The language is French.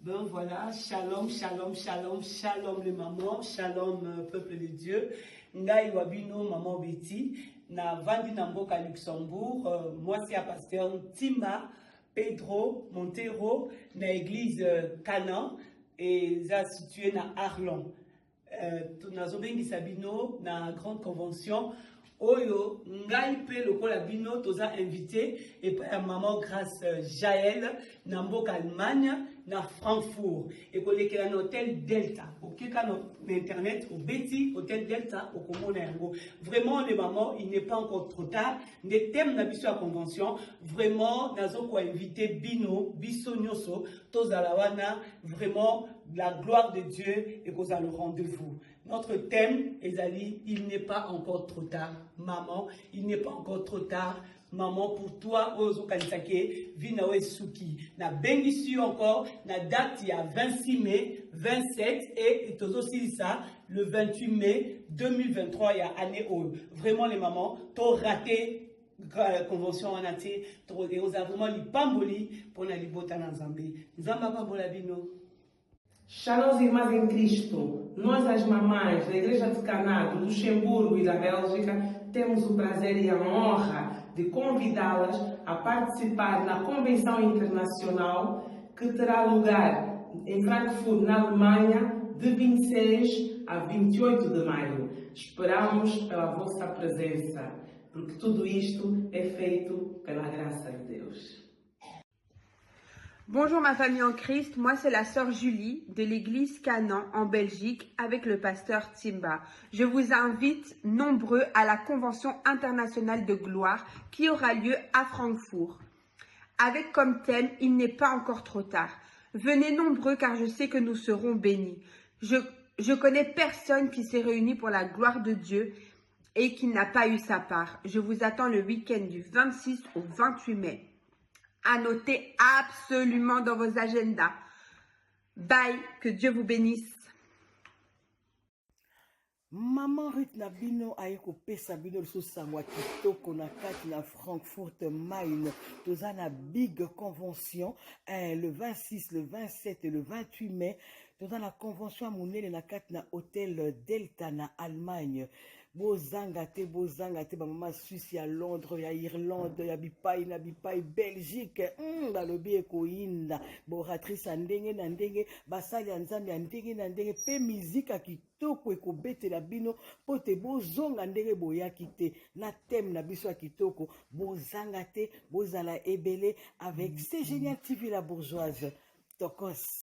Ben voilà, shalom, shalom, shalom, shalom les mamans, shalom peuple de Dieu. Ngai wabino maman Betty, na vandi na mboka Luxembourg. Moi c'est un pasteur Timba Pedro Montero na église Canaan et ça situé na Arlon. Nazobengi bino na grande convention. Oyo, ngai pe lokola bino toza invité et pa maman grâce Jaël na mboka Allemagne na Francfort et kolekela na hôtel Delta. Okeka na internet au Betty hôtel Delta au komona yango. Vraiment les mamans, il n'est pas encore trop tard. Des thèmes na biso à convention, vraiment nazo ko invité bino biso nyoso tozala wana vraiment la gloire de Dieu et kozala le rendez-vous. Notre thème, Ezali, il n'est pas encore trop tard. Maman, il n'est pas encore trop tard. Maman, pour toi, Ozo Kanisake, Vinawe Suki. Na bengissu encore, na date, il y a 26 mai, 27 et aussi ça, le 28 mai 2023, il y a année où vraiment les mamans, t'ont raté la convention en athée, t'ont vraiment li pamboli pour la libota na Nzambe. Nzamba pambola bino. Shalom, irmãs em Cristo. Nós, as mamães da Igreja de Canaã, do Luxemburgo e da Bélgica, temos o prazer e a honra de convidá-las a participar na Convenção Internacional que terá lugar em Frankfurt, na Alemanha, de 26 a 28 de maio. Esperamos pela vossa presença, porque tudo isto é feito pela graça de Deus. Bonjour ma famille en Christ, moi c'est la sœur Julie de l'église Canaan en Belgique avec le pasteur Timba. Je vous invite nombreux à la Convention internationale de gloire qui aura lieu à Francfort. Avec comme thème, il n'est pas encore trop tard. Venez nombreux car je sais que nous serons bénis. Je connais personne qui s'est réuni pour la gloire de Dieu et qui n'a pas eu sa part. Je vous attends le week-end du 26 au 28 mai. À noter absolument dans vos agendas. Bye, que Dieu vous bénisse. Maman Ruth Nabino aiko pesa bino sangwa kitoko na kati na Frankfurt Main. Toza na big convention le 26, le 27 et le 28 mai. Toza na convention monene na kati na hôtel Delta na Allemagne. Bozanga te ba mama Suisse ya Londres ya Irlande ya bipai na bipai Belgique balobi ekoinda boratrice ndenge na ndenge basali ya nzambe ya ndenge na ndenge pe mizika kitoko ekobetela bino pote bozonga ndenge boyaki te na thème na biso ya kitoko bozanga te bozala ebele avec C'est Génial TV la bourgeoise tokos.